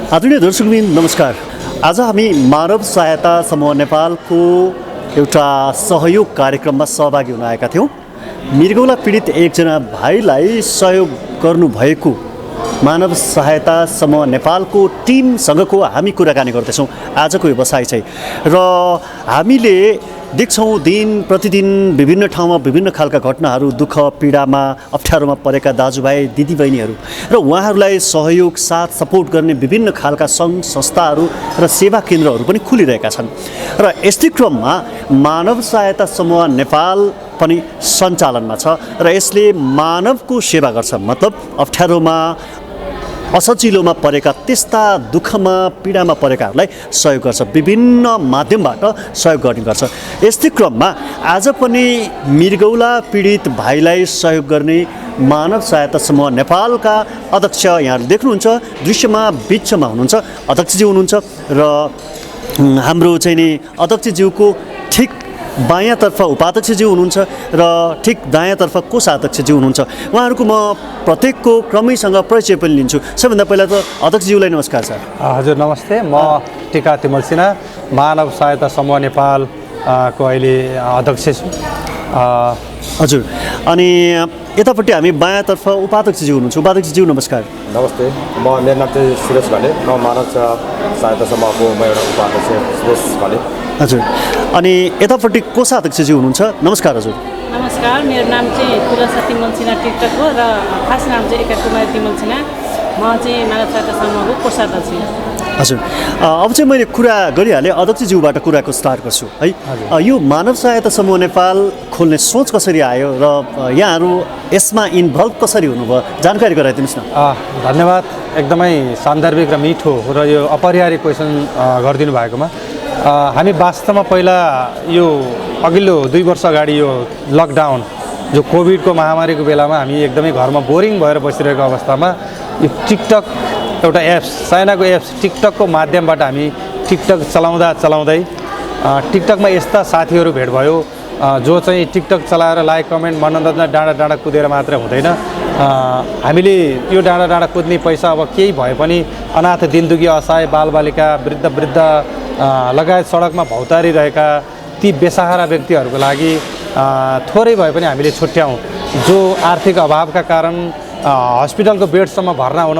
आदरणीय दर्शकवृन्द नमस्कार। आज हामी मानव सहायता समूह नेपालको एउटा सहयोग कार्यक्रममा सहभागी हुन आएका थियौँ। मृगौला पीडित एकजना भाइलाई सहयोग गर्नुभएको मानव सहायता समूह नेपालको टिमसँगको हामी कुराकानी गर्दैछौँ आजको यो बसाइ चाहिँ। र हामीले देख्छौँ दिन प्रतिदिन विभिन्न ठाउँमा विभिन्न खालका घटनाहरू, दुःख पीडामा अप्ठ्यारोमा परेका दाजुभाइ दिदीबहिनीहरू र उहाँहरूलाई सहयोग साथ सपोर्ट गर्ने विभिन्न खालका सङ्घ संस्थाहरू र सेवा केन्द्रहरू पनि खुलिरहेका छन्। र यस्तै क्रममा मानव सहायता समूह नेपाल पनि सञ्चालनमा छ र यसले मानवको सेवा गर्छ। मतलब अप्ठ्यारोमा असजिलोमा परेका त्यस्ता दुःखमा पीडामा परेकाहरूलाई सहयोग गर्छ, विभिन्न माध्यमबाट सहयोग गर्ने गर्छ। यस्तै क्रममा आज पनि मृगौला पीडित भाइलाई सहयोग गर्ने मानव सहायता समूह नेपालका अध्यक्ष यहाँले देख्नुहुन्छ, दृश्यमा बिचमा हुनुहुन्छ अध्यक्षज्यू हुनुहुन्छ र हाम्रो चाहिँ नि अध्यक्षज्यूको ठिक बायाँतर्फ उपाध्यक्षज्यू हुनुहुन्छ र ठिक दायाँतर्फ कोषाध्यक्षज्यू हुनुहुन्छ। उहाँहरूको म प्रत्येकको क्रमैसँग परिचय पनि लिन्छु। सबभन्दा पहिला त अध्यक्षज्यूलाई नमस्कार सर। हजुर नमस्ते, म टिका तिमल सिन्हा मानव सहायता समूह नेपाल को अहिले अध्यक्ष छु। हजुर, अनि यतापट्टि हामी बायाँतर्फ उपाध्यक्षज्यू हुनुहुन्छ। उपाध्यक्षज्यू नमस्कार। नमस्ते, मेरो नाम चाहिँ सुरेश घले, म मानव सहायता समूहको म एउटा उपाध्यक्ष सुरेश घले। हजुर, अनि यतापट्टि कोषाध्यक्षज्यू हुनुहुन्छ। नमस्कार हजुर। नमस्कार, मेरो नाम चाहिँ तुलसा तिमल सिन्हा टिकटक हो र खास नाम चाहिँ एका कुमारी तिमल सिन्हा। म चाहिँ मानव सहायता समूहको कोषाध्यक्ष हुँ। हजुर, अब चाहिँ मैले कुरा गरिहालेँ, अध्यक्षज्यूबाट कुराको स्टार्ट गर्छु है। यो मानव सहायता समूह नेपाल खोल्ने सोच कसरी आयो र यहाँहरू यसमा इन्भल्भ कसरी हुनुभयो, जानकारी गराइदिनुहोस् न। धन्यवाद, एकदमै सान्दर्भिक र मिठो र यो अपरिहार्य क्वेसन गरिदिनु भएकोमा। हामी वास्तवमा पहिला यो अघिल्लो 2 वर्ष अगाडि यो लकडाउन जो कोभिडको महामारीको बेलामा हामी एकदमै घरमा बोरिङ भएर बसिरहेको अवस्थामा यो टिकटक एउटा एप्स, चाइनाको एप्स टिकटकको माध्यमबाट हामी टिकटक चलाउँदै टिकटकमा यस्ता साथीहरू भेट भयो जो चाहिँ टिकटक चलाएर लाइक कमेन्ट मनोरञ्जन डाँडा कुदेर मात्र हुँदैन। हामीले यो डाँडा कुद्ने पैसा अब केही भए पनि अनाथ दिनदुखी असहाय बालबालिका वृद्ध लगायत सडकमा भौतारिरहेका ती बेसहारा व्यक्तिहरूको लागि थोरै भए पनि हामीले छुट्याउँ, जो आर्थिक अभावका कारण हस्पिटलको बेडसम्म भर्ना हुन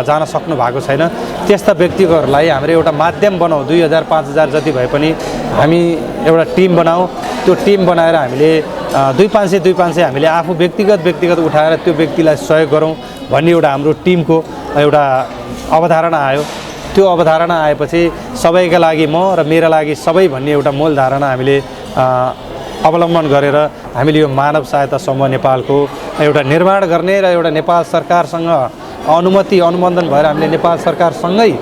जान सक्नु भएको छैन। त्यस्ता व्यक्तिहरूलाई हाम्रो एउटा माध्यम बनाऊ, 2000-5000 जति भए पनि हामी एउटा टिम बनाऊ। त्यो टिम बनाएर हामीले 200-500 हामीले आफू व्यक्तिगत उठाएर त्यो व्यक्तिलाई सहयोग गरौँ भन्ने एउटा हाम्रो टिमको एउटा अवधारणा आयो। त्यो अवधारणा आएपछि सबैका लागि म र मेरा लागि सबै भन्ने एउटा मूल धारणा हामीले अवलम्बन गरेर हामीले यो मानव सहायता समूह नेपालको एउटा निर्माण गर्ने र एउटा नेपाल सरकारसँग अनुमोदन भएर हामीले नेपाल सरकारसँगै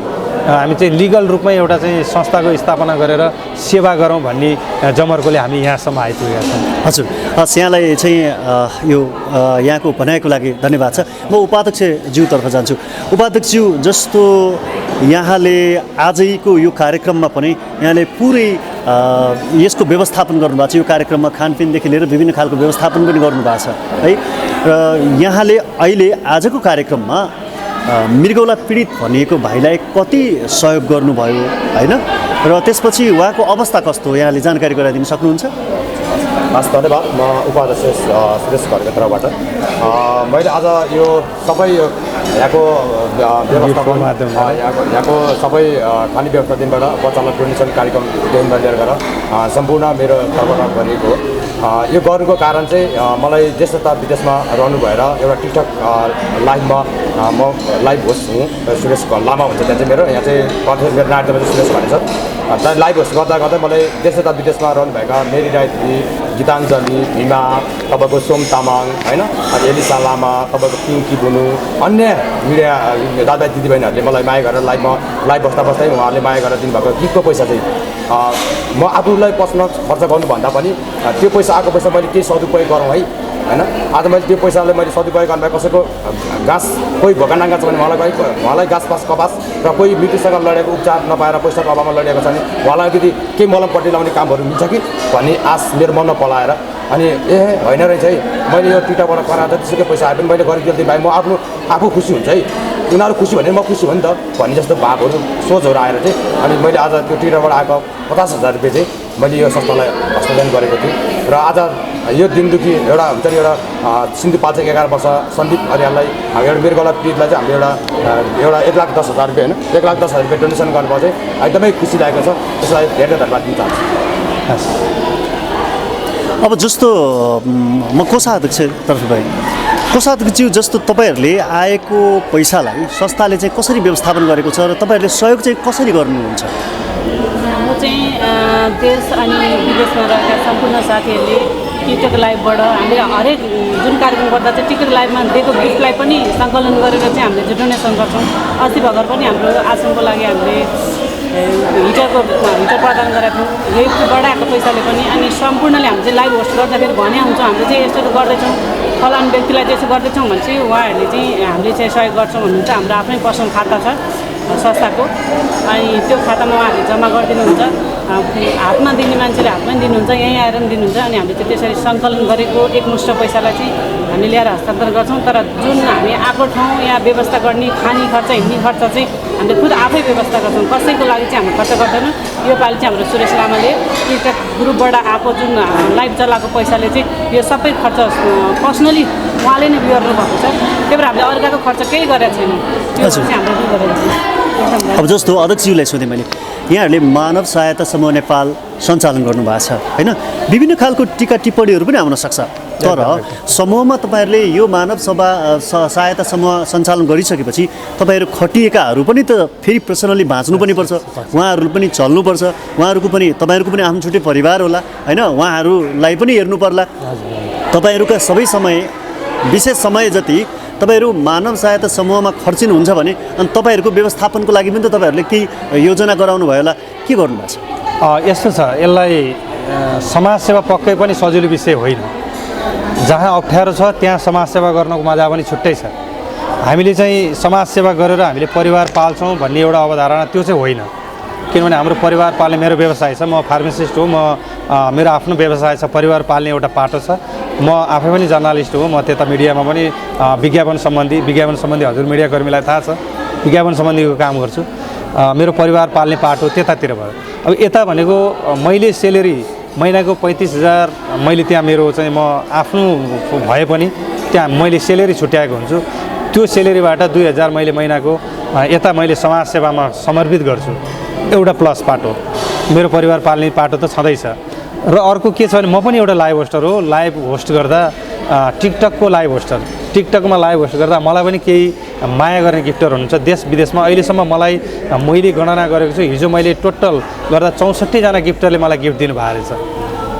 हामी चाहिँ लिगल रूपमै एउटा चाहिँ संस्थाको स्थापना गरेर सेवा गरौँ भन्ने जमर्कोले हामी यहाँसम्म आइपुगेका छौँ। हजुर, यहाँलाई चाहिँ यो यहाँको भनाइको लागि धन्यवाद छ। म उपाध्यक्षज्यूतर्फ जान्छु। उपाध्यक्षज्यू, जस्तो यहाँले आजैको यो कार्यक्रममा पनि यहाँले पुरै यसको व्यवस्थापन गर्नुभएको छ। यो कार्यक्रममा खानपिनदेखि लिएर विभिन्न खालको व्यवस्थापन पनि गर्नुभएको छ है। र यहाँले अहिले आजको कार्यक्रममा मृगौला पीडित भनिएको भाइलाई कति सहयोग गर्नुभयो होइन, र त्यसपछि उहाँको अवस्था कस्तो हो, यहाँले जानकारी गराइदिन सक्नुहुन्छ? हस्, धन्यवाद। म उपाध्यक्ष सुरेश घरको तर्फबाट मैले आज यो सबै यहाँको व्यवस्थापन यहाँको सबै खाने व्यवस्था दिनबाट बच्चालाई डोनेसन कार्यक्रमदेखि लिएर गएर सम्पूर्ण मेरो तर्फबाट गरिएको हो। यो गर्नुको कारण चाहिँ मलाई देशतथा विदेशमा रहनु भएर एउटा टिकटक लाइभमा म लाइभ होस्ट हुँ। सुरेश लामा हुन्छ त्यहाँ चाहिँ मेरो, यहाँ चाहिँ मेरो नाटकमा चाहिँ सुरेश भनेको छ। त्यहाँ लाइभ होस्ट गर्दा मलाई देश तथा विदेशमा रहनुभएका मेरी राई दिदी, गीताञ्जली, भीमा, तपाईँको सोम तामाङ होइन, अनि एलिसा लामा, तपाईँको पिङ्की बुनु, अन्य मिडिया दादा दिदीबहिनीहरूले मलाई माया गरेर लाइभ बस्दै उहाँहरूले माया गरेर दिनुभएको गिफ्टको पैसा चाहिँ म आफूलाई पर्सनल खर्च गर्नुभन्दा पनि त्यो पैसा आएको पैसा मैले केही सदुपयोग गरौँ है होइन। आज मैले त्यो पैसाले मैले सदुपयोग गर्नुभयो, कसैको घाँस कोही भोकानाङ्गा छ भने उहाँलाई घाँस पास कपास र कोही मृत्युसँग लडेको उपचार नपाएर पैसाको अभावमा लडिएको छ भने उहाँलाई यदि केही मलमपट्टि लाउने कामहरू मिल्छ कि भन्ने आश मेरो मनमा पलाएर अनि होइन रहेछ है, मैले यो टिकटकबाट कराएर जतिसुकै पैसा आए पनि मैले गरिदिनु भाइ म आफू खुसी हुन्छ है। उनीहरू खुसी भने म खुसी हो नि त भन्ने जस्तो भावहरू सोचहरू आएर चाहिँ अनि मैले आज त्यो टिकटकबाट आएको 50,000 रुपियाँ चाहिँ मैले यो संस्थालाई हस्तान्तरण गरेको थिएँ र आज यो दिनदेखि एउटा हुन्छ नि एउटा सिन्धुपाल्चोक 11 वर्ष सन्दीप अर्याललाई एउटा मृगौला पीडितलाई चाहिँ हामीले एउटा 1,10,000 रुपियाँ होइन 1,10,000 रुपियाँ डोनेसन गर्नुभयो चाहिँ एकदमै खुसी लागेको छ त्यसलाई धेरै धन्यवाद दिन चाहन्छु। अब जस्तो म कोषाध्यक्षतर्फ भएँ कोषाध्यक्षज्यू जस्तो तपाईँहरूले आएको पैसालाई संस्थाले चाहिँ कसरी व्यवस्थापन गरेको छ र तपाईँहरूले सहयोग चाहिँ कसरी गर्नुहुन्छ? म चाहिँ देश अनि विदेशमा रहेका सम्पूर्ण साथीहरूले टिकटक लाइभबाट हामीले हरेक जुन कार्यक्रम गर्दा चाहिँ टिकटक लाइभमा दिएको गिफ्टलाई पनि सङ्कलन गरेर चाहिँ हामीले चाहिँ डोनेसन गर्छौँ। अस्ति भर्खर पनि हाम्रो आश्रमको लागि हामीले हिटर प्रदान गरेका थियौँ यहीबाट आएको पैसाले पनि। अनि सम्पूर्णले हामी चाहिँ लाइभ होस्ट गर्दाखेरि भने हुन्छौँ हामीले चाहिँ यस्तो गर्दैछौँ फलानु व्यक्तिलाई चाहिँ यसो गर्दैछौँ भने चाहिँ उहाँहरूले चाहिँ हामीले चाहिँ सहयोग गर्छौँ भन्नुहुन्छ। हाम्रो आफ्नै पर्सनल खाता छ संस्थाको अनि त्यो खातामा उहाँहरूले जम्मा गरिदिनुहुन्छ। हातमा दिने मान्छेले हातमै दिनुहुन्छ यहीँ आएर पनि दिनुहुन्छ। अनि हामीले चाहिँ त्यसरी सङ्कलन गरेको एकमुष्ट पैसालाई चाहिँ हामी ल्याएर हस्तान्तरण गर्छौँ। तर जुन हामी आएको ठाउँ यहाँ व्यवस्था गर्ने खाने खर्च हिँड्ने खर्च चाहिँ हामीले खुद आफै व्यवस्था गर्छौँ कसैको लागि चाहिँ हामी खर्च गर्दैनौँ। योपालि चाहिँ हाम्रो सुरेश लामाले टिकटक ग्रुपबाट आएको जुन लाइभ चलाएको पैसाले चाहिँ यो सबै खर्च पर्सनली उहाँले नै बिहोर्नु भएको छ। त्यही भएर हामीले अर्काको खर्च केही गरेका छैनौँ त्यो चाहिँ हाम्रो दुई गरेको छ। अब जस्तो अध्यक्षज्यूलाई सोधेँ मैले यहाँहरूले मानव सहायता समूह नेपाल सञ्चालन गर्नुभएको छ होइन विभिन्न खालको टिका टिप्पणीहरू पनि आउन सक्छ तर समूहमा तपाईँहरूले यो मानव सहायता समूह सञ्चालन गरिसकेपछि तपाईँहरू खटिएकाहरू पनि त फेरि पर्सनली बाँच्नु पनि पर्छ उहाँहरू पनि चल्नुपर्छ उहाँहरूको पनि तपाईँहरूको पनि आफ्नो छुट्टै परिवार होला होइन उहाँहरूलाई पनि हेर्नु पर्ला तपाईँहरूका सबै समय विशेष समय जति तपाईँहरू मानव सहायता समूहमा खर्चिनुहुन्छ भने अनि तपाईँहरूको व्यवस्थापनको लागि पनि त तपाईँहरूले केही योजना गराउनु भयो होला के गर्नुभएको छ? यस्तो छ यसलाई समाजसेवा पक्कै पनि सजिलो विषय होइन। जहाँ अप्ठ्यारो छ त्यहाँ समाजसेवा गर्नको मजा पनि छुट्टै छ। हामीले चाहिँ समाजसेवा गरेर हामीले परिवार पाल्छौँ भन्ने एउटा अवधारणा त्यो चाहिँ होइन। किनभने हाम्रो परिवार पाल्ने मेरो व्यवसाय छ म फार्मासिस्ट हो म मेरो आफ्नो व्यवसाय छ परिवार पाल्ने एउटा पाटो छ। म आफै पनि जर्नलिस्ट हो म त्यता मिडियामा पनि विज्ञापन सम्बन्धी हजुर मिडियाकर्मीलाई थाहा छ विज्ञापन सम्बन्धीको काम गर्छु। मेरो परिवार पाल्ने पाटो त्यतातिर भयो। अब यता भनेको मैले सेलेरी महिनाको 35,000 मैले त्यहाँ मेरो चाहिँ म आफ्नो भए पनि त्यहाँ मैले सेलेरी छुट्याएको हुन्छु। त्यो सेलेरीबाट 2,000 मैले महिनाको यता मैले समाजसेवामा समर्पित गर्छु। एउटा प्लस पाटो मेरो परिवार पाल्ने पाटो त छँदैछ। र अर्को के छ भने म पनि एउटा लाइभ होस्टर हो। लाइभ होस्ट गर्दा टिकटकको लाइभ होस्टर टिकटकमा लाइभ होस्ट गर्दा मलाई पनि केही माया गर्ने गिफ्टर हुनुहुन्छ देश विदेशमा। अहिलेसम्म मैले गणना गरेको छु हिजो मैले टोटल गर्दा 64 जना गिफ्टरले मलाई गिफ्ट दिनुभएको रहेछ।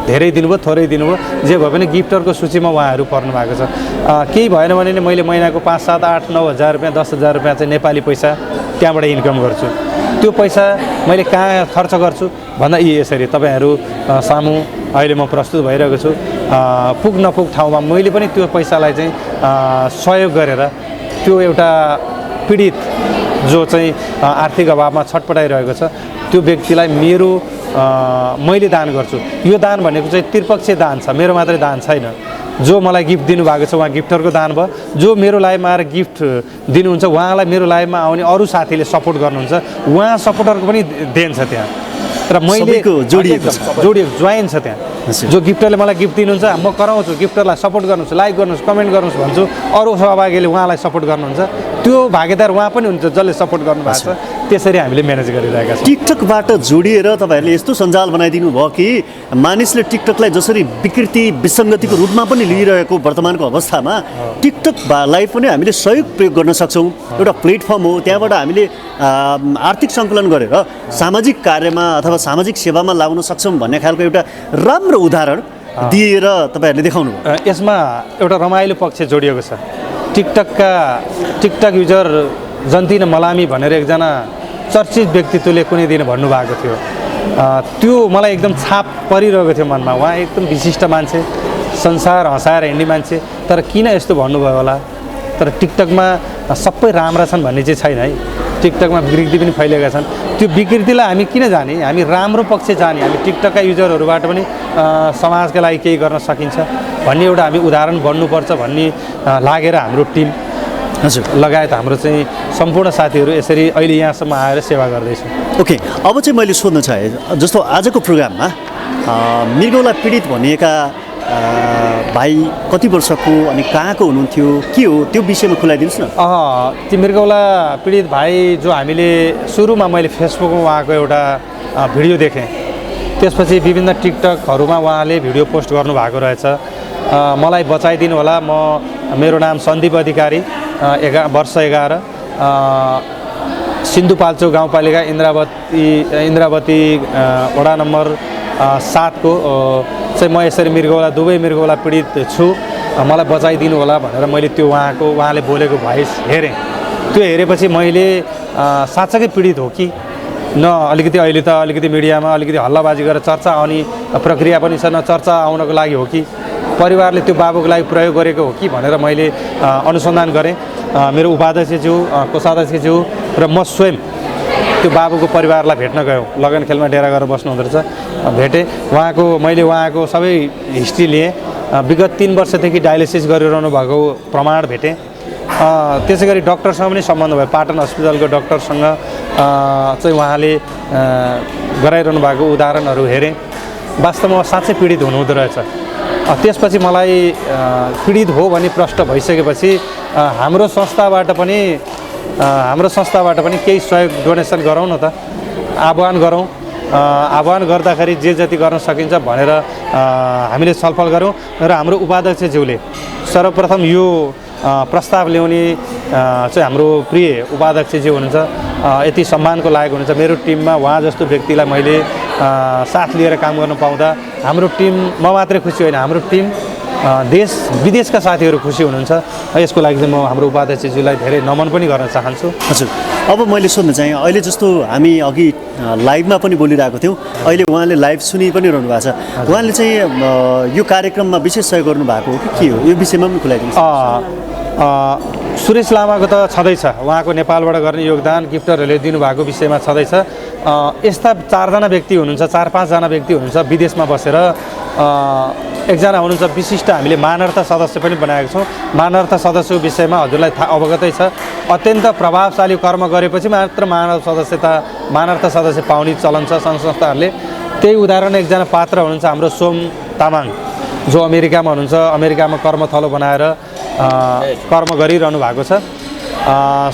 धेरै दिनुभयो थोरै दिनुभयो जे भए पनि गिफ्टरको सूचीमा उहाँहरू पर्नु भएको छ। केही भएन भने मैले महिनाको 5, 7, 8, 9 हजार रुपियाँ 10 हजार रुपियाँ चाहिँ नेपाली पैसा त्यहाँबाट इन्कम गर्छु। त्यो पैसा मैले कहाँ खर्च गर्छु भन्दा यसरी तपाईँहरू सामु अहिले म प्रस्तुत भइरहेको छु। पुग नपुग ठाउँमा मैले पनि त्यो पैसालाई चाहिँ सहयोग गरेर त्यो एउटा पीडित जो चाहिँ आर्थिक अभावमा छटपटाइरहेको छ त्यो व्यक्तिलाई मैले दान गर्छु। यो दान भनेको चाहिँ त्रिपक्षीय दान छ मेरो मात्रै दान छैन। जो मलाई गिफ्ट दिनुभएको छ उहाँ गिफ्टरको दान भयो। जो मेरो लाइभमा आएर गिफ्ट दिनुहुन्छ उहाँलाई मेरो लाइभमा आउने अरू साथीले सपोर्ट गर्नुहुन्छ उहाँ सपोर्टरको पनि देन छ त्यहाँ। र मैले जोडिएको जोइन छ त्यहाँ। जो गिफ्टरले मलाई गिफ्ट दिनुहुन्छ म कराउँछु गिफ्टरलाई सपोर्ट गर्नुहोस् लाइक गर्नुहोस् कमेन्ट गर्नुहोस् भन्छु। अरू सहभागीले उहाँलाई सपोर्ट गर्नुहुन्छ त्यो भागीदार उहाँ पनि हुन्छ जसले सपोर्ट गर्नुभएको छ। त्यसरी हामीले म्यानेज गरिरहेका छौँ। टिकटकबाट जोडिएर तपाईँहरूले यस्तो सञ्जाल बनाइदिनु भयो कि मानिसले टिकटकलाई जसरी विकृति विसङ्गतिको रूपमा पनि लिइरहेको वर्तमानको अवस्थामा टिकटकलाई पनि हामीले सहयोग प्रयोग गर्न सक्छौँ। एउटा प्लेटफर्म हो त्यहाँबाट हामीले आर्थिक सङ्कलन गरेर सामाजिक कार्यमा अथवा सामाजिक सेवामा लाउन सक्छौँ भन्ने खालको एउटा राम्रो उदाहरण दिएर तपाईँहरूले देखाउनु भयो। यसमा एउटा रमाइलो पक्ष जोडिएको छ। टिकटक युजर जन्तिन मलामी भनेर एकजना चर्चित व्यक्तित्वले कुनै दिन भन्नुभएको थियो। त्यो मलाई एकदम छाप परिरहेको थियो मनमा। उहाँ एकदम विशिष्ट मान्छे संसार हँसाएर हिँड्ने मान्छे तर किन यस्तो भन्नुभयो होला। तर टिकटकमा सबै राम्रा छन् भन्ने चाहिँ छैन है। टिकटकमा विकृति पनि फैलिएका छन्। त्यो विकृतिलाई हामी किन जाने हामी राम्रो पक्ष जाने हामी टिकटकका युजरहरूबाट पनि समाजका लागि केही गर्न सकिन्छ भन्ने एउटा हामी उदाहरण बन्नुपर्छ भन्ने लागेर हाम्रो टिम हजुर लगायत हाम्रो चाहिँ सम्पूर्ण साथीहरू यसरी अहिले यहाँसम्म आएर सेवा गर्दैछौँ। ओके, अब चाहिँ मैले सोध्न चाहेँ जस्तो आजको प्रोग्राममा मृगौला पीडित भनिएका भाइ कति वर्षको अनि कहाँको हुनुहुन्थ्यो, के हो त्यो विषयमा खुलाइदिनुहोस् न। ती मृगौला पीडित भाइ जो हामीले सुरुमा मैले फेसबुकमा उहाँको एउटा भिडियो देखेँ, त्यसपछि विभिन्न टिकटकहरूमा उहाँले भिडियो पोस्ट गर्नुभएको रहेछ। मलाई बचाइदिनु होला, मेरो नाम सन्दीप अधिकारी, वर्ष 11, सिन्धुपाल्चोक गाउँपालिका इन्द्रावती वडा नम्बर 7 को चाहिँ म यसरी दुवै मृगौला पीडित छु, मलाई बचाइदिनु होला भनेर मैले त्यो उहाँले बोलेको भोइस हेरेँ। त्यो हेरेपछि मैले साँच्चै पीडित हो कि न, अलिकति अहिले त अलिकति मिडियामा अलिकति हल्लाबाजी गरेर चर्चा आउने प्रक्रिया पनि छ, न चर्चा आउनको लागि हो कि परिवारले त्यो बाबुको लागि प्रयोग गरेको हो कि भनेर मैले अनुसन्धान गरेँ। मेरो उपाध्यक्षज्यू, कोषाध्यक्षज्यू र म स्वयं त्यो बाबुको परिवारलाई भेट्न गयौँ। लगनखेलमा डेरा गरेर बस्नु हुँदो रहेछ, भेटेँ। मैले उहाँको सबै हिस्ट्री लिएँ। विगत 3 वर्षदेखि डायलिसिस गरिरहनु भएको प्रमाण भेटेँ। त्यसै गरी डक्टरसँग पनि सम्बन्ध भयो, पाटन हस्पिटलको डक्टरसँग चाहिँ उहाँले गराइरहनु भएको उदाहरणहरू हेरेँ। वास्तवमा साँच्चै पीडित हुनुहुँदो रहेछ। त्यसपछि मलाई पीडित हो भन्ने प्रश्न भइसकेपछि हाम्रो संस्थाबाट पनि केही सहयोग डोनेसन गरौँ न त, आह्वान गरौँ। आह्वान गर्दाखेरि जे जति गर्न सकिन्छ भनेर हामीले छलफल गऱ्यौँ र हाम्रो उपाध्यक्षज्यूले सर्वप्रथम यो प्रस्ताव ल्याउने चाहिँ हाम्रो प्रिय उपाध्यक्षज्यू हुनुहुन्छ, यति सम्मानको लायक हुनुहुन्छ। मेरो टिममा उहाँ जस्तो व्यक्तिलाई मैले साथ लिएर काम गर्न पाउँदा हाम्रो टिम, म मात्रै खुसी होइन, हाम्रो टिम देश विदेशका साथीहरू खुसी हुनुहुन्छ। यसको लागि चाहिँ म हाम्रो उपाध्यक्षज्यूलाई धेरै नमन पनि गर्न चाहन्छु। हजुर, अब मैले सोध्न चाहेँ, अहिले जस्तो हामी अघि लाइभमा पनि बोलिरहेको थियौँ, अहिले उहाँले लाइभ सुनि पनि रहनु भएको छ। उहाँले चाहिँ यो कार्यक्रममा विशेष सहयोग गर्नुभएको हो कि के हो, यो विषयमा पनि खुलाइदिनुहोस्। सुरेश लामाको त छँदैछ, उहाँको नेपालबाट गर्ने योगदान गिफ्टरहरूले दिनुभएको विषयमा छँदैछ। यस्ता 4जना व्यक्ति हुनुहुन्छ, 4-5जना व्यक्ति हुनुहुन्छ विदेशमा बसेर। एकजना हुनुहुन्छ विशिष्ट, हामीले मानर्थ सदस्य पनि बनाएको छौँ। मानर्थ सदस्यको विषयमा हजुरलाई अवगतै छ, अत्यन्त प्रभावशाली कर्म गरेपछि मात्र मानर्थ सदस्य पाउने चलन छ सङ्घ संस्थाहरूले। त्यही उदाहरण एकजना पात्र हुनुहुन्छ हाम्रो सोम तामाङ, जो अमेरिकामा हुनुहुन्छ। अमेरिकामा कर्मथलो बनाएर कर्म गरिरहनु भएको छ।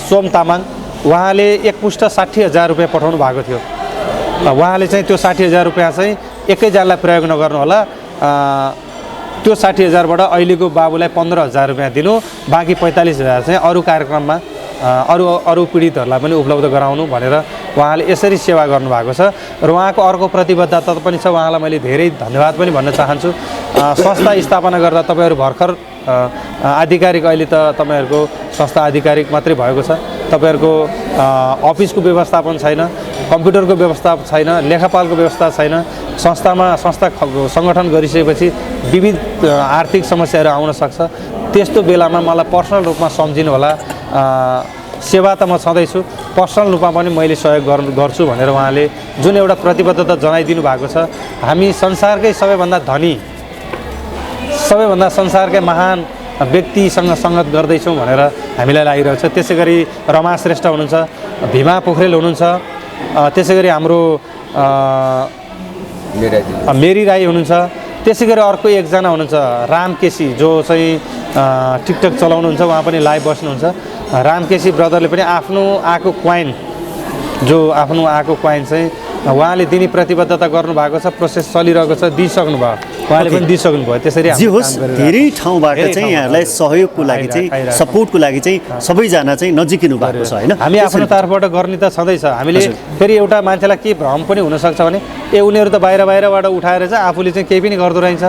सोम तामाङ, उहाँले एकमुष्ट 60,000 रुपियाँ पठाउनु भएको थियो। उहाँले चाहिँ त्यो 60,000 रुपियाँ चाहिँ एकैजनालाई प्रयोग नगर्नु होला, त्यो 60,000बाट अहिलेको बाबुलाई 15,000 रुपियाँ दिनु, बाँकी 45,000 चाहिँ अरू कार्यक्रममा अरू पीडितहरूलाई पनि उपलब्ध गराउनु भनेर उहाँले यसरी सेवा गर्नुभएको छ। र उहाँको अर्को प्रतिबद्धता पनि छ, उहाँलाई मैले धेरै धन्यवाद पनि भन्न चाहन्छु। संस्था स्थापना गर्दा तपाईँहरू भर्खर आधिकारिक, अहिले त तपाईँहरूको संस्था आधिकारिक मात्रै भएको छ, तपाईँहरूको अफिसको व्यवस्थापन छैन, कम्प्युटरको व्यवस्था छैन, लेखापालको व्यवस्था छैन। संस्था सङ्गठन गरिसकेपछि विविध आर्थिक समस्याहरू आउन सक्छ। त्यस्तो बेलामा मलाई पर्सनल रूपमा सम्झिनु होला। सेवा त म छँदैछु, पर्सनल रूपमा पनि मैले सहयोग गर्छु भनेर उहाँले जुन एउटा प्रतिबद्धता जनाइदिनु भएको छ। हामी संसारकै सबैभन्दा धनी, सबैभन्दा संसारकै महान व्यक्तिसँग सङ्गत गर्दैछौँ भनेर हामीलाई लागिरहेको छ। त्यसै गरी रमा श्रेष्ठ हुनुहुन्छ, भीमा पोखरेल हुनुहुन्छ, त्यसै गरी हाम्रो मेरी राई हुनुहुन्छ। त्यसै गरी अर्को एकजना हुनुहुन्छ राम केसी, जो चाहिँ टिकटक चलाउनुहुन्छ, उहाँ पनि लाइभ बस्नुहुन्छ। राम केसी ब्रदरले पनि आफ्नो आएको क्वाइन चाहिँ उहाँले दिने प्रतिबद्धता गर्नुभएको छ। प्रोसेस चलिरहेको छ, दिइसक्नु भयो, उहाँले पनि दिइसक्नु भयो। त्यसरी जे होस्, धेरै ठाउँबाट चाहिँ यहाँलाई सहयोगको लागि चाहिँ, सपोर्टको लागि चाहिँ सबैजना चाहिँ नजिकिनु भएको छ होइन। हामी आफ्नो तर्फबाट गर्ने त छँदैछ। हामीले फेरि एउटा मान्छेलाई के भ्रम पनि हुनसक्छ भने उनीहरू त बाहिरबाट उठाएर चाहिँ आफूले चाहिँ केही पनि गर्दो रहेछ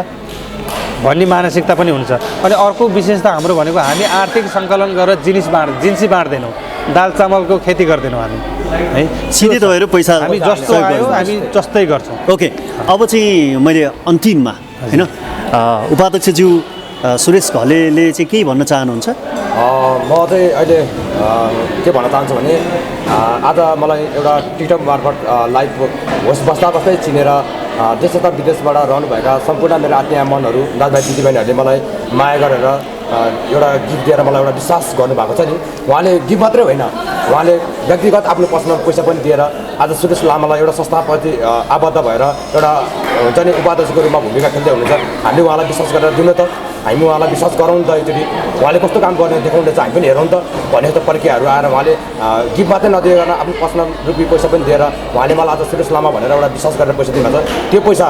भन्ने मानसिकता पनि हुन्छ। अनि अर्को विशेषता हाम्रो भनेको हामी आर्थिक सङ्कलन गरेर जिन्सी बाँड्दैनौँ, दाल चामलको खेती गर्दैनौँ हामी है। सिधै तपाईँहरू पैसा हामी जस्तो आयो हामी जस्तै गर्छौँ। ओके, अब चाहिँ मैले अन्तिममा होइन उपाध्यक्षज्यू सुरेश घलेले चाहिँ के भन्न चाहनुहुन्छ? म चाहिँ अहिले के भन्न चाहन्छु भने आज मलाई एउटा टिकटक मार्फत लाइभ बस्दै चिनेर देश तथा विदेशबाट रहनुभएका सम्पूर्ण मेरो आत्मीय मनहरू, दाजुभाइ दिदीबहिनीहरूले मलाई माया गरेर एउटा गिफ्ट दिएर मलाई एउटा विश्वास गर्नुभएको छ नि, उहाँले गिफ्ट मात्रै होइन, उहाँले व्यक्तिगत आफ्नो पर्सनल पैसा पनि दिएर आज सुरेश लामालाई एउटा संस्थाप्रति आबद्ध भएर एउटा हुन्छ नि उपाध्यक्षको रूपमा भूमिका खेल्दै हुनुहुन्छ। हामीले उहाँलाई विश्वास गरेर दिनु त, हामी उहाँलाई विश्वास गरौँ नि त, एकचोटि उहाँले कस्तो काम गर्ने देखाउँदैछ हामी पनि हेरौँ त भन्ने जस्तो प्रक्रियाहरू आएर उहाँले गिफ्ट मात्रै नदिएर आफ्नो पर्सनल रुपियाँ पैसा पनि दिएर उहाँले मलाई आज सुरेश लामा भनेर एउटा विश्वास गरेर पैसा दिनुभएको छ। त्यो पैसा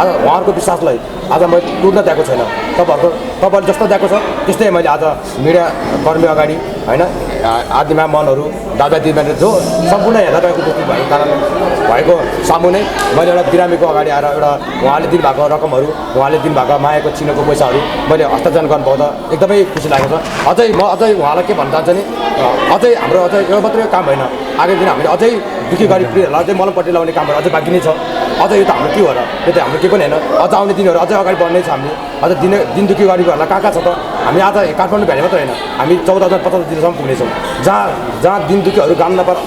आज उहाँहरूको विश्वासलाई आज मैले टुट्न दिएको छैन। तपाईँहरूले जस्तो दिएको छ त्यस्तै मैले आज मिडिया कर्मी अगाडि होइन आदिमा मनहरू दादा दिदीबहिनी जो सम्पूर्ण हेर्दा गएको व्यक्ति भएको कारणले भएको सामु नै मैले एउटा बिरामीको अगाडि आएर एउटा उहाँले दिनुभएको रकमहरू, उहाँले दिनुभएको मायाको चिनोको पैसाहरू मैले हस्तान्तरण गर्नु पाउँदा एकदमै खुसी लागेको छ। अझै उहाँलाई के भन्न चाहन्छु नि, अझै हाम्रो अझै यो मात्रै काम होइन, आगामी दिन हामीले अझै दुःखी गरिब पीडितहरूलाई अझै मलमपट्टि लगाउने कामहरू अझै बाँकी नै छ। अझ यो त हाम्रो के हो र, यो त हाम्रो केही पनि होइन। अझ आउने दिनहरू अझै अगाडि बढ्नै छ। हामीले अझ दिन दुःखी गरिबहरूलाई कहाँ छ त, हामी आज काठमाडौँ भ्याली मात्रै होइन, हामी 14,050 दिनसम्म पुग्नेछौँ। जहाँ दिन दुःखीहरू गान नपाएर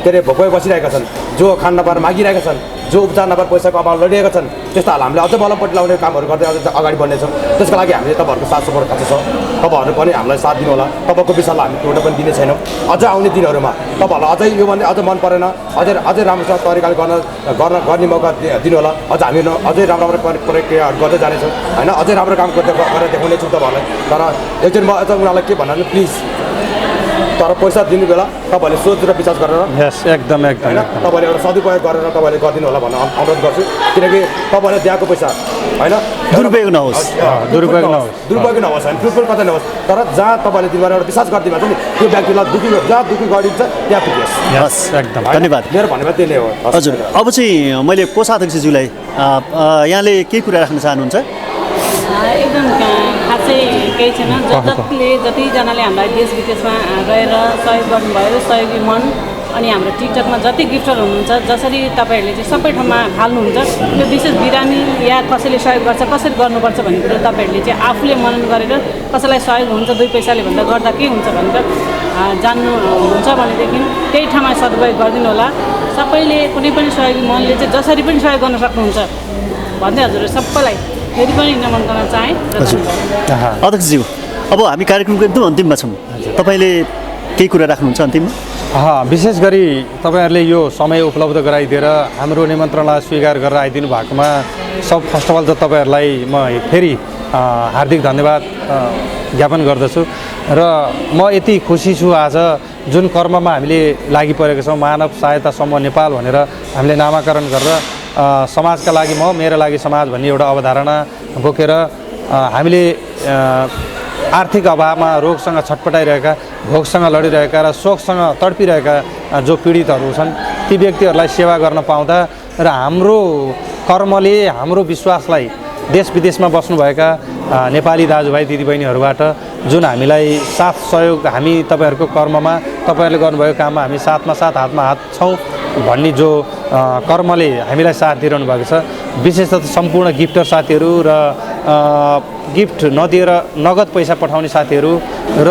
के अरे भोकै बसिरहेका छन्, जो खान नपाएर मागिरहेका छन्, जो उपचार नपाएर पैसाको अभाव लडिरहेका छन्, त्यस्ताहरूलाई हामीले अझै मलमपट्टि लगाउने कामहरू गर्दै अझै अगाडि बढ्नेछौँ। त्यसको लागि हामीले तपाईँहरूको साथ सपोर्ट खाँचो छ, तपाईँहरू पनि हामीलाई साथ दिनु होला। तपाईँको विषयलाई हामी टोटो पनि दिने छैनौँ। अझ आउने दिनहरूमा तपाईँहरूलाई अझै योभन्दा अझ मन परेन, अझै राम्रोसँग तरिकाले गर्ने मौका दिनु होला। अझ हामी अझै राम्रो प्रक्रियाहरू गर्दै जानेछौँ होइन, अझै राम्रो काम गरेर देखाउनेछौँ तपाईँहरूलाई। तर एकचोटि म अझ उनीहरूलाई के भन्नु प्लिज, तर पैसा दिने बेला तपाईँहरूले सोच र विचार गरेर एकदम होइन तपाईँले एउटा सदुपयोग गरेर तपाईँले गरिदिनु होला भन्न अनुरोध गर्छु। किनकि तपाईँले दिएको पैसा होइन दुरुपयोग नहोस्, दुरुपयोग नहोस् होइन, दुरुपयोग कतै नहोस्। तर जहाँ तपाईँले दिनुभयो एउटा विश्वास गरिदिनु भएको छ नि, त्यो व्यक्तिलाई जहाँ दुःखी गरिन्छ त्यहाँ पुग्योस्। हस्, एकदम धन्यवाद। मेरो भन्ने त्यही नै हो। हजुर, अब चाहिँ मैले कोषाध्यक्षज्यूलाई यहाँले केही कुरा राख्न चाहनुहुन्छ? एकदम खासै केही छैन। जतिजनाले हामीलाई देश विदेशमा गएर सहयोग गर्नुभयो, सहयोगी मन, अनि हाम्रो टिकटकमा जति गिफ्टर हुनुहुन्छ, जसरी तपाईँहरूले चाहिँ सबै ठाउँमा फाल्नुहुन्छ, त्यो विशेष बिरामी या कसैले सहयोग गर्छ, कसरी गर्नुपर्छ भन्ने कुरो तपाईँहरूले चाहिँ आफूले मनन गरेर कसैलाई सहयोग हुन्छ 2 पैसाले भन्दा गर्दा के हुन्छ भनेर जान्नुहुन्छ भनेदेखि त्यही ठाउँमा सदुपयोग गरिदिनु होला। सबैले कुनै पनि सहयोगी मनले चाहिँ जसरी पनि सहयोग गर्न सक्नुहुन्छ भन्दै हजुर सबैलाई फेरि पनि नमन गर्न चाहेँ। अध्यक्षज्यू, अब हामी कार्यक्रमको एकदम अन्तिममा छौँ, तपाईँले केही कुरा राख्नुहुन्छ अन्तिममा? विशेष गरी तपाईँहरूले यो समय उपलब्ध गराइदिएर हाम्रो निमन्त्रणलाई स्वीकार गरेर आइदिनु भएकोमा फर्स्ट अफ अल त तपाईँहरूलाई म फेरि हार्दिक धन्यवाद ज्ञापन गर्दछु। र म यति खुसी छु आज जुन कर्ममा हामीले लागि परेको छौँ, मानव सहायता समूह नेपाल भनेर हामीले नामाकरण गरेर समाजका लागि म, मेरो लागि समाज भन्ने एउटा अवधारणा बोकेर हामीले आर्थिक अभावमा रोगसँग छटपटाइरहेका, भोकसँग लडिरहेका र शोकसँग तडपिरहेका जो पीडितहरू छन् ती व्यक्तिहरूलाई सेवा गर्न पाउँदा र हाम्रो कर्मले हाम्रो विश्वासलाई देश विदेशमा बस्नुभएका नेपाली दाजुभाइ दिदीबहिनीहरूबाट जुन हामीलाई साथ सहयोग, हामी तपाईँहरूको कर्ममा तपाईँहरूले गर्नुभएको काममा हामी साथमा साथ हातमा हात छौँ भन्ने जो कर्मले हामीलाई साथ दिइरहनु भएको छ। विशेषतः सम्पूर्ण गिफ्टर साथीहरू र गिफ्ट नदिएर नगद पैसा पठाउने साथीहरू र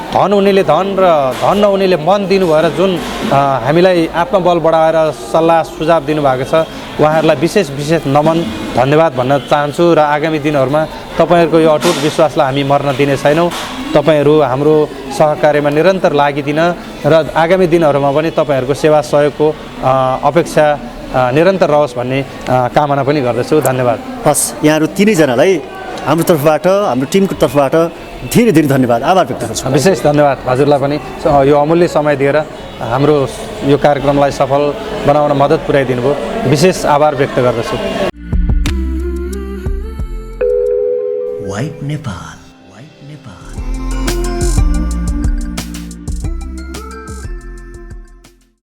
धन हुनेले धन र धन नहुनेले मन दिनु भएर जुन हामीलाई आत्मबल बढाएर सल्लाह सुझाव दिनुभएको छ, उहाँहरूलाई विशेष नमन धन्यवाद भन्न चाहन्छु। र आगामी दिनहरूमा तपाईँहरूको यो अटुट विश्वासलाई हामी मर्न दिने छैनौँ। तपाईँहरू हाम्रो सहकार्यमा निरन्तर लागिदिन र आगामी दिनहरूमा पनि तपाईँहरूको सेवा सहयोगको अपेक्षा निरन्तर रहोस् भन्ने कामना पनि गर्दछु। धन्यवाद। हस्, यहाँहरू तिनैजनालाई हाम्रो तर्फबाट, हाम्रो टिमको तर्फबाट धेरै धेरै धन्यवाद, आभार व्यक्त गर्छु। विशेष धन्यवाद हजुरलाई पनि यो अमूल्य समय दिएर हाम्रो यो कार्यक्रमलाई सफल बनाउन मद्दत पुर्याइदिनु भयो। विशेष आभार व्यक्त गर्दछु। वाइब नेपाल।